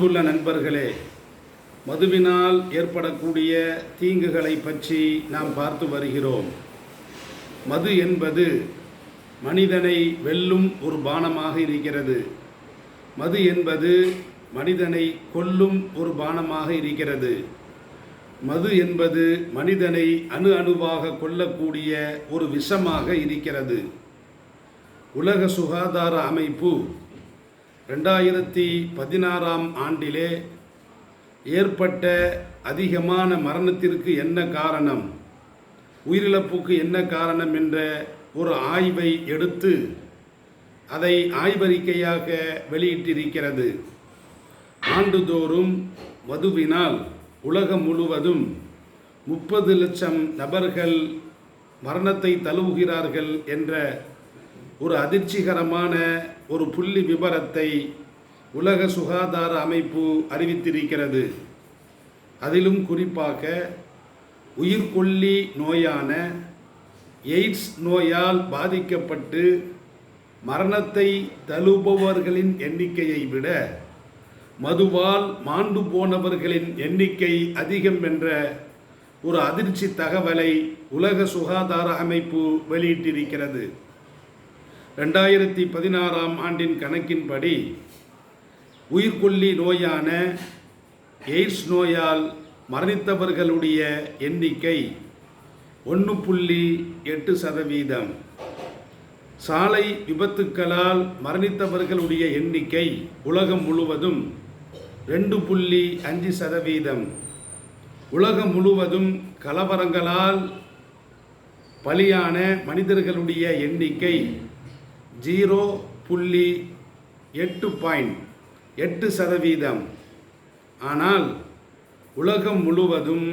அன்புள்ள நண்பர்களே, மதுவினால் ஏற்படக்கூடிய தீங்குகளை பற்றி நாம் பார்த்து வருகிறோம். மது என்பது மனிதனை வெல்லும் ஒரு பானமாக இருக்கிறது. மது என்பது மனிதனை கொல்லும் ஒரு பானமாக இருக்கிறது. மது என்பது மனிதனை அணு அணுவாக கொல்லக்கூடிய ஒரு விஷமாக இருக்கிறது. உலக சுகாதார அமைப்பு 2016ஆம் ஆண்டிலே ஏற்பட்ட அதிகமான மரணத்திற்கு என்ன காரணம், உயிரிழப்புக்கு என்ன காரணம் என்ற ஒரு ஆய்வை எடுத்து அதை ஆய்வறிக்கையாக வெளியிட்டிருக்கிறது. ஆண்டுதோறும் மதுவினால் உலகம் முழுவதும் 30 லட்சம் நபர்கள் மரணத்தை தழுவுகிறார்கள் என்ற ஒரு அதிர்ச்சிகரமான ஒரு புள்ளி விபரத்தை உலக சுகாதார அமைப்பு அறிவித்திருக்கிறது. அதிலும் குறிப்பாக உயிர்கொல்லி நோயான எய்ட்ஸ் நோயால் பாதிக்கப்பட்டு மரணத்தை தழுவுபவர்களின் எண்ணிக்கையை விட மதுவால் மாண்டு போனவர்களின் எண்ணிக்கை அதிகம் என்ற ஒரு அதிர்ச்சி தகவலை உலக சுகாதார அமைப்பு வெளியிட்டிருக்கிறது. 2016ஆம் ஆண்டின் கணக்கின்படி உயிர்கொல்லி நோயான எய்ட்ஸ் நோயால் மரணித்தவர்களுடைய எண்ணிக்கை 1.8%. சாலை விபத்துக்களால் மரணித்தவர்களுடைய எண்ணிக்கை உலகம் முழுவதும் 2.5%. உலகம் முழுவதும் கலவரங்களால் பலியான மனிதர்களுடைய எண்ணிக்கை 0.8%. ஆனால் உலகம் முழுவதும்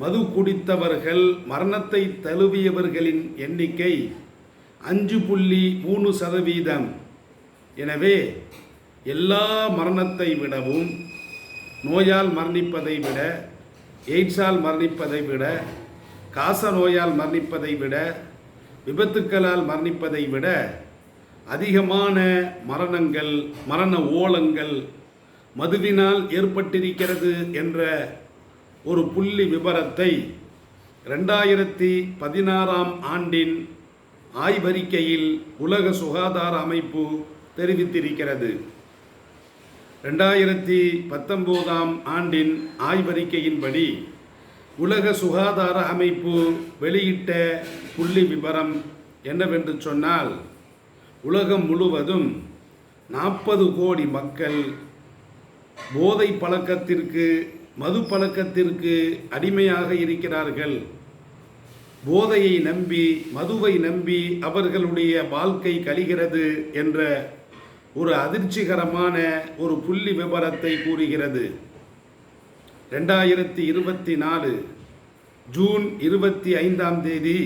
மது குடித்தவர்கள் மரணத்தை தழுவியவர்களின் எண்ணிக்கை 5.3%. எனவே எல்லா மரணத்தை விடவும், நோயால் மரணிப்பதை விட, எய்ட்ஸால் மரணிப்பதை விட, காச நோயால் மரணிப்பதை விட, விபத்துக்களால் மரணிப்பதை விட அதிகமான மரணங்கள், மரண ஓலங்கள் மதுவினால் ஏற்பட்டிருக்கிறது என்ற ஒரு புள்ளி விபரத்தை 2016ஆம் ஆண்டின் ஆய்வறிக்கையில் உலக சுகாதார அமைப்பு தெரிவித்திருக்கிறது. 2019ஆம் ஆண்டின் ஆய்வறிக்கையின்படி உலக சுகாதார அமைப்பு வெளியிட்ட புள்ளி விபரம் என்னவென்று சொன்னால், உலகம் முழுவதும் 40 கோடி மக்கள் போதை பழக்கத்திற்கு, மது பழக்கத்திற்கு அடிமையாக இருக்கிறார்கள். போதையை நம்பி, மதுவை நம்பி அவர்களுடைய வாழ்க்கை கழிகிறது என்ற ஒரு அதிர்ச்சிகரமான ஒரு புள்ளி விபரத்தை கூறுகிறது. 2024 ஜூன் 25ஆம் தேதி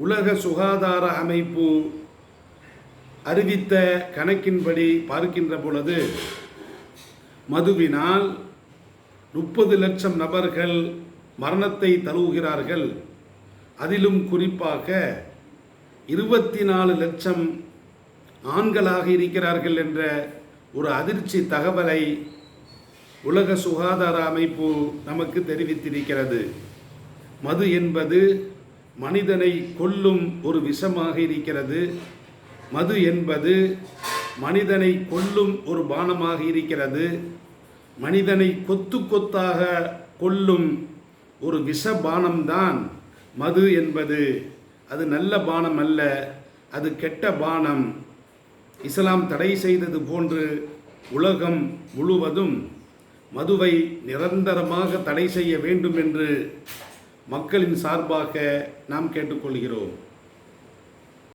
உலக சுகாதார அமைப்பு அறிவித்த கணக்கின்படி பார்க்கின்ற பொழுது மதுவினால் 30 லட்சம் நபர்கள் மரணத்தை தழுவுகிறார்கள். அதிலும் குறிப்பாக 24 லட்சம் ஆண்களாக இருக்கிறார்கள் என்ற ஒரு அதிர்ச்சி தகவலை உலக சுகாதார அமைப்பு நமக்கு தெரிவித்திருக்கிறது. மது என்பது மனிதனை கொல்லும் ஒரு விஷமாக இருக்கிறது. மது என்பது மனிதனை கொல்லும் ஒரு பானமாக இருக்கிறது. மனிதனை கொத்து கொத்தாக கொல்லும் ஒரு விஷ பானம்தான் மது என்பது. அது நல்ல பானம் அல்ல, அது கெட்ட பானம். இஸ்லாம் தடை செய்தது போன்று உலகம் முழுவதும் மதுவை நிரந்தரமாக தடை செய்ய வேண்டும் என்று மக்களின் சார்பாக நாம் கேட்டுக்கொள்கிறோம்.